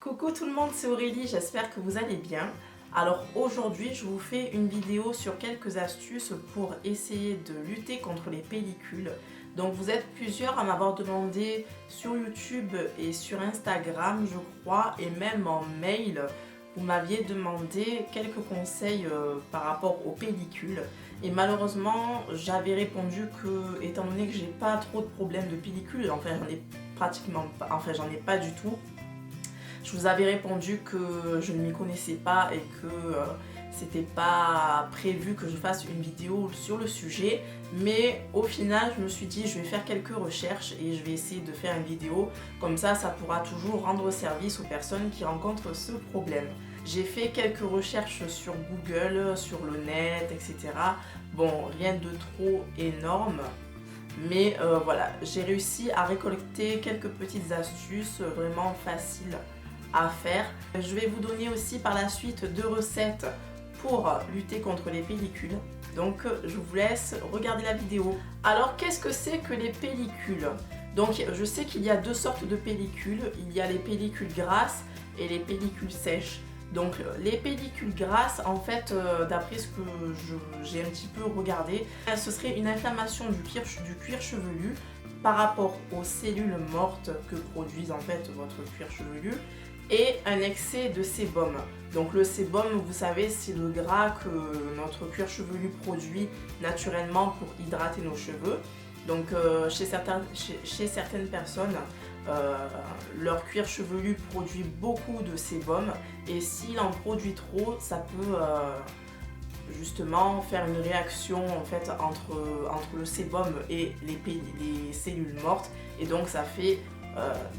Coucou tout le monde, c'est Aurélie, j'espère que vous allez bien. Alors aujourd'hui, je vous fais une vidéo sur quelques astuces pour essayer de lutter contre les pellicules. Donc vous êtes plusieurs à m'avoir demandé sur YouTube et sur Instagram, je crois, et même en mail, vous m'aviez demandé quelques conseils par rapport aux pellicules. Et malheureusement, j'avais répondu que, étant donné que j'ai pas trop de problèmes de pellicules, enfin j'en ai pratiquement pas, enfin j'en ai pas du tout. Je vous avais répondu que je ne m'y connaissais pas et que c'était pas prévu que je fasse une vidéo sur le sujet, mais au final je me suis dit je vais faire quelques recherches et je vais essayer de faire une vidéo, comme ça pourra toujours rendre service aux personnes qui rencontrent ce problème. J'ai fait quelques recherches sur Google, sur le net, etc. Bon, rien de trop énorme. Mais voilà, j'ai réussi à récolter quelques petites astuces vraiment faciles à faire. Je vais vous donner aussi par la suite 2 recettes pour lutter contre les pellicules. Donc je vous laisse regarder la vidéo. Alors qu'est-ce que c'est que les pellicules? Donc je sais qu'il y a 2 sortes de pellicules. Il y a les pellicules grasses et les pellicules sèches. Donc les pellicules grasses, en fait, d'après ce que j'ai un petit peu regardé, ce serait une inflammation du cuir chevelu par rapport aux cellules mortes que produisent en fait votre cuir chevelu et un excès de sébum. Donc le sébum, vous savez, c'est le gras que notre cuir chevelu produit naturellement pour hydrater nos cheveux. Donc chez certaines personnes, leur cuir chevelu produit beaucoup de sébum et s'il en produit trop, ça peut justement faire une réaction en fait entre le sébum et les cellules mortes et donc ça fait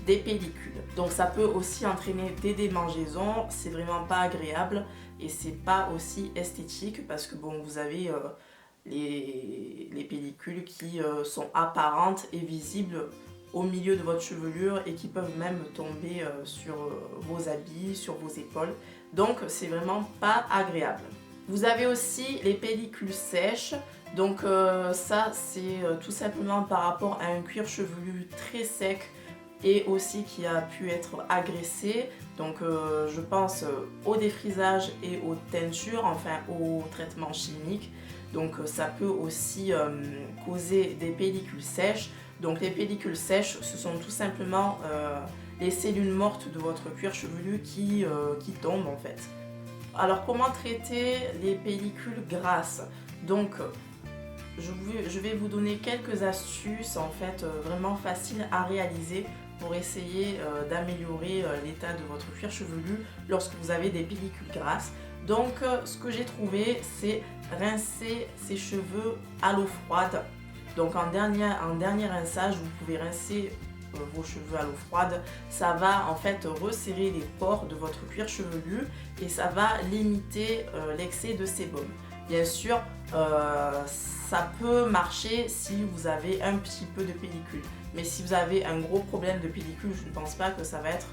des pellicules. Donc ça peut aussi entraîner des démangeaisons, c'est vraiment pas agréable et c'est pas aussi esthétique parce que bon, vous avez les pellicules qui sont apparentes et visibles au milieu de votre chevelure et qui peuvent même tomber sur vos habits, sur vos épaules. Donc c'est vraiment pas agréable. Vous avez aussi les pellicules sèches. Donc ça c'est tout simplement par rapport à un cuir chevelu très sec et aussi qui a pu être agressé. Donc je pense au défrisage et aux teintures, enfin aux traitements chimiques. Donc ça peut aussi causer des pellicules sèches. Donc les pellicules sèches, ce sont tout simplement les cellules mortes de votre cuir chevelu qui tombent en fait. Alors comment traiter les pellicules grasses? Donc je vais vous donner quelques astuces en fait vraiment faciles à réaliser pour essayer d'améliorer l'état de votre cuir chevelu lorsque vous avez des pellicules grasses. Donc ce que j'ai trouvé, c'est rincer ses cheveux à l'eau froide. Donc en dernier rinçage, vous pouvez rincer vos cheveux à l'eau froide. Ça va en fait resserrer les pores de votre cuir chevelu et ça va limiter l'excès de sébum. Bien sûr, ça peut marcher si vous avez un petit peu de pellicule. Mais si vous avez un gros problème de pellicule, je ne pense pas que ça va être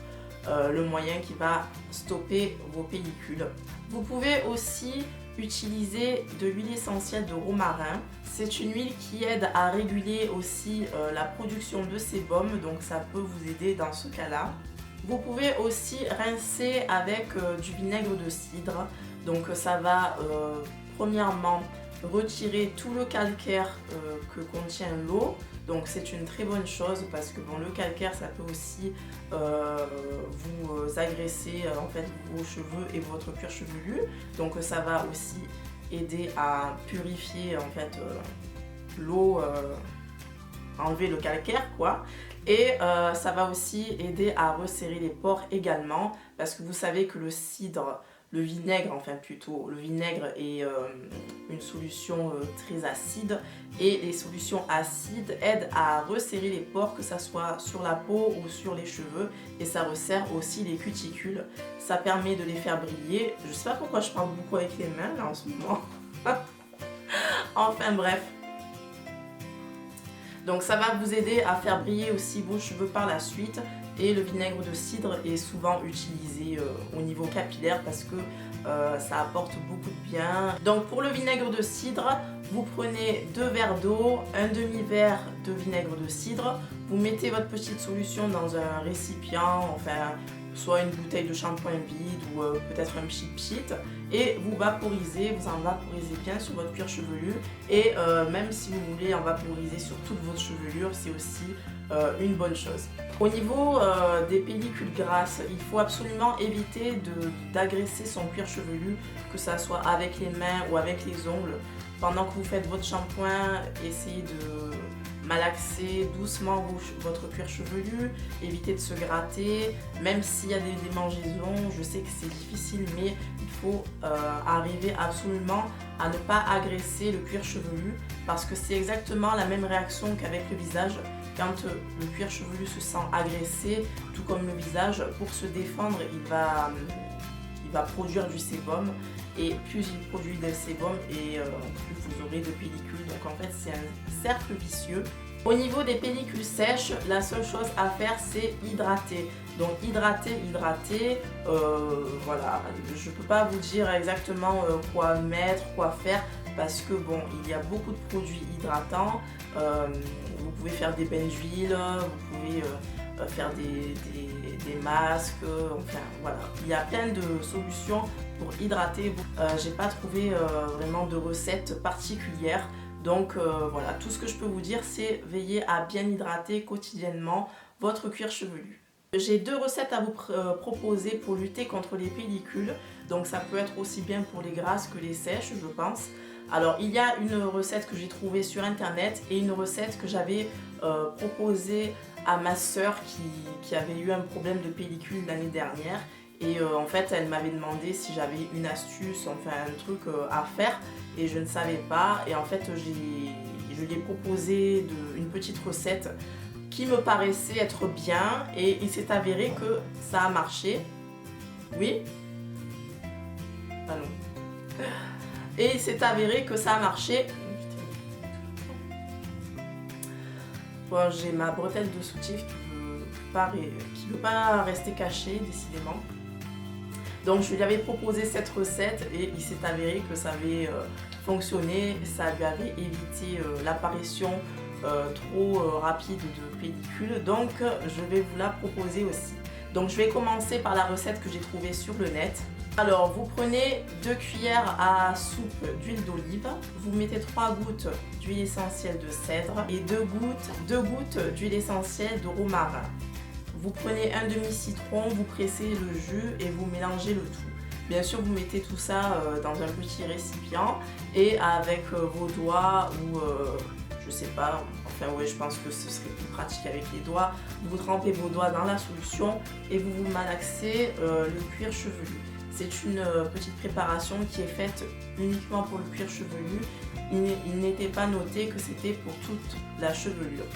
le moyen qui va stopper vos pellicules. Vous pouvez aussi utiliser de l'huile essentielle de romarin. C'est une huile qui aide à réguler aussi la production de sébum, donc ça peut vous aider dans ce cas-là. Vous pouvez aussi rincer avec du vinaigre de cidre. Donc ça va premièrement retirer tout le calcaire que contient l'eau. Donc c'est une très bonne chose parce que bon, le calcaire ça peut aussi vous agresser en fait vos cheveux et votre cuir chevelu. Donc ça va aussi aider à purifier en fait l'eau, enlever le calcaire quoi. Et ça va aussi aider à resserrer les pores également parce que vous savez que le cidre, le vinaigre, enfin plutôt, le vinaigre est une solution très acide et les solutions acides aident à resserrer les pores, que ce soit sur la peau ou sur les cheveux et ça resserre aussi les cuticules. Ça permet de les faire briller. Je sais pas pourquoi je parle beaucoup avec les mains là en ce moment. Enfin bref. Donc ça va vous aider à faire briller aussi vos cheveux par la suite et le vinaigre de cidre est souvent utilisé au niveau capillaire parce que ça apporte beaucoup de bien. Donc pour le vinaigre de cidre, vous prenez 2 verres d'eau, un demi-verre de vinaigre de cidre, vous mettez votre petite solution dans un récipient, enfin soit une bouteille de shampoing vide ou peut-être un pchit, et vous vaporisez, vous en vaporisez bien sur votre cuir chevelu, et même si vous voulez en vaporiser sur toute votre chevelure, c'est aussi une bonne chose. Au niveau des pellicules grasses, il faut absolument éviter d'agresser son cuir chevelu, que ça soit avec les mains ou avec les ongles. Pendant que vous faites votre shampoing, essayez de malaxer doucement votre cuir chevelu, évitez de se gratter, même s'il y a des démangeaisons, je sais que c'est difficile, mais il faut arriver absolument à ne pas agresser le cuir chevelu, parce que c'est exactement la même réaction qu'avec le visage. Quand le cuir chevelu se sent agressé, tout comme le visage, pour se défendre, il va produire du sébum, et plus il produit de sébum, et plus vous aurez de pellicules. Donc en fait, c'est un cercle vicieux. Au niveau des pellicules sèches, la seule chose à faire, c'est hydrater. Donc hydrater, voilà, je ne peux pas vous dire exactement quoi mettre, quoi faire, parce que bon, il y a beaucoup de produits hydratants. Vous pouvez faire des bains d'huile, vous pouvez faire des masques, enfin voilà, il y a plein de solutions pour hydrater. J'ai pas trouvé vraiment de recette particulière, donc voilà, tout ce que je peux vous dire, c'est veiller à bien hydrater quotidiennement votre cuir chevelu. J'ai deux recettes à vous proposer pour lutter contre les pellicules, donc ça peut être aussi bien pour les grasses que les sèches, je pense. Alors il y a une recette que j'ai trouvée sur internet et une recette que j'avais proposée à ma soeur qui avait eu un problème de pellicule l'année dernière, et en fait elle m'avait demandé si j'avais une astuce, enfin un truc à faire, et je ne savais pas, et en fait je lui ai proposé une petite recette qui me paraissait être bien, et il s'est avéré que ça a marché. Oui? Ah non. Et il s'est avéré que ça a marché. Bon, j'ai ma bretelle de soutif qui veut pas rester cachée, décidément. Donc je lui avais proposé cette recette et il s'est avéré que ça avait fonctionné. Ça lui avait évité l'apparition trop rapide de pellicule. Donc je vais vous la proposer aussi. Donc je vais commencer par la recette que j'ai trouvée sur le net. Alors vous prenez 2 cuillères à soupe d'huile d'olive, vous mettez 3 gouttes d'huile essentielle de cèdre et 2 gouttes d'huile essentielle de romarin. Vous prenez un demi-citron, vous pressez le jus et vous mélangez le tout. Bien sûr, vous mettez tout ça dans un petit récipient et avec vos doigts ou je sais pas, enfin ouais, je pense que ce serait plus pratique avec les doigts. Vous trempez vos doigts dans la solution et vous malaxez le cuir chevelu. C'est une petite préparation qui est faite uniquement pour le cuir chevelu. Il n'était pas noté que c'était pour toute la chevelure.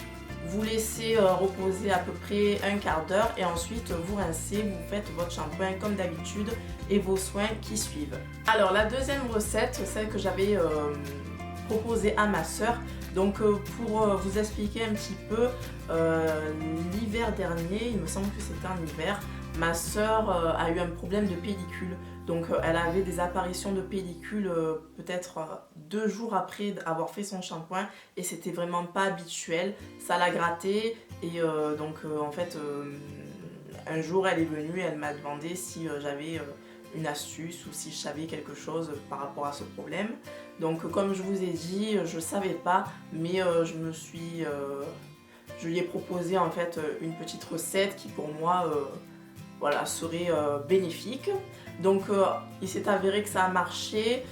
Vous laissez reposer à peu près un quart d'heure et ensuite vous rincez, vous faites votre shampoing comme d'habitude et vos soins qui suivent. Alors la deuxième recette, celle que j'avais proposée à ma soeur. Donc pour vous expliquer un petit peu, l'hiver dernier, il me semble que c'était en hiver, ma soeur a eu un problème de pellicule. Donc elle avait des apparitions de pellicule peut-être 2 jours après avoir fait son shampoing et c'était vraiment pas habituel. Ça l'a gratté et en fait un jour elle est venue, elle m'a demandé si j'avais une astuce ou si je savais quelque chose par rapport à ce problème. Donc comme je vous ai dit, je savais pas, mais je lui ai proposé en fait une petite recette qui pour moi voilà, serait bénéfique. Donc il s'est avéré que ça a marché.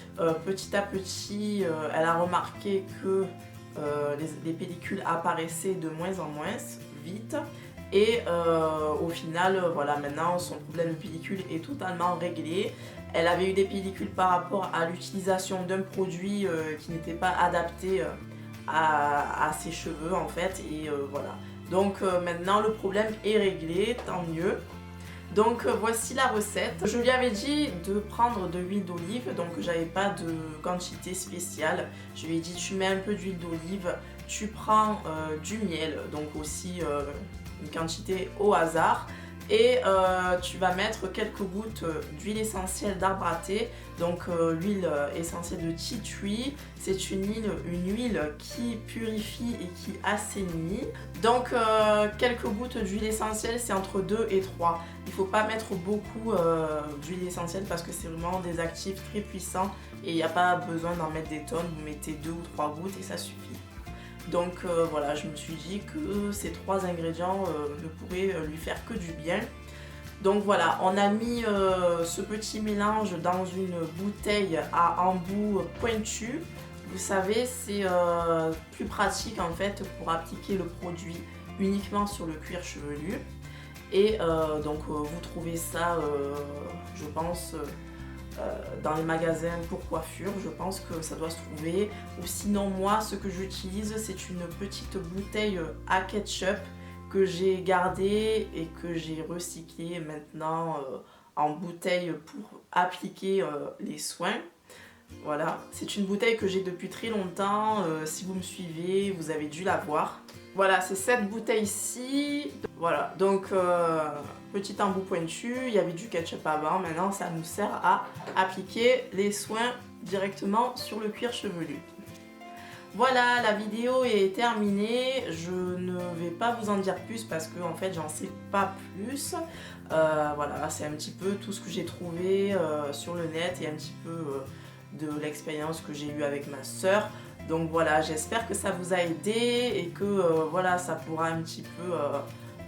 Petit à petit, elle a remarqué que les pellicules apparaissaient de moins en moins vite. Et au final, voilà, maintenant son problème de pellicule est totalement réglé. Elle avait eu des pellicules par rapport à l'utilisation d'un produit qui n'était pas adapté à ses cheveux en fait. Et voilà. Donc maintenant le problème est réglé, tant mieux. Donc voici la recette. Je lui avais dit de prendre de l'huile d'olive, donc j'avais pas de quantité spéciale. Je lui ai dit tu mets un peu d'huile d'olive, tu prends du miel, donc aussi une quantité au hasard, Et tu vas mettre quelques gouttes d'huile essentielle d'arbre à thé. Donc l'huile essentielle de tea tree, c'est une huile qui purifie et qui assainit. Donc quelques gouttes d'huile essentielle, c'est entre 2 et 3. Il ne faut pas mettre beaucoup d'huile essentielle parce que c'est vraiment des actifs très puissants et il n'y a pas besoin d'en mettre des tonnes. Vous mettez 2 ou 3 gouttes et ça suffit. Donc voilà, je me suis dit que ces 3 ingrédients ne pourraient lui faire que du bien. Donc voilà, on a mis ce petit mélange dans une bouteille à embout pointu. Vous savez, c'est plus pratique en fait pour appliquer le produit uniquement sur le cuir chevelu. Et donc vous trouvez ça, je pense, dans les magasins pour coiffure, je pense que ça doit se trouver. Ou sinon moi, ce que j'utilise, c'est une petite bouteille à ketchup que j'ai gardée et que j'ai recyclée maintenant en bouteille pour appliquer les soins. Voilà, c'est une bouteille que j'ai depuis très longtemps. Si vous me suivez, vous avez dû la voir. Voilà, c'est cette bouteille-ci. Voilà, donc petit embout pointu, il y avait du ketchup avant. Maintenant, ça nous sert à appliquer les soins directement sur le cuir chevelu. Voilà, la vidéo est terminée. Je ne vais pas vous en dire plus parce que en fait, j'en sais pas plus. Voilà, c'est un petit peu tout ce que j'ai trouvé sur le net et un petit peu de l'expérience que j'ai eue avec ma soeur. Donc voilà, j'espère que ça vous a aidé et que voilà, ça pourra un petit peu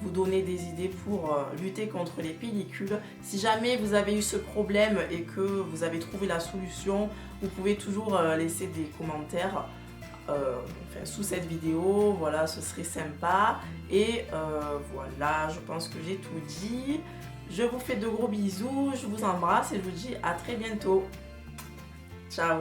vous donner des idées pour lutter contre les pellicules. Si jamais vous avez eu ce problème et que vous avez trouvé la solution, vous pouvez toujours laisser des commentaires enfin, sous cette vidéo. Voilà, ce serait sympa. Et voilà, je pense que j'ai tout dit. Je vous fais de gros bisous, je vous embrasse et je vous dis à très bientôt. Ciao!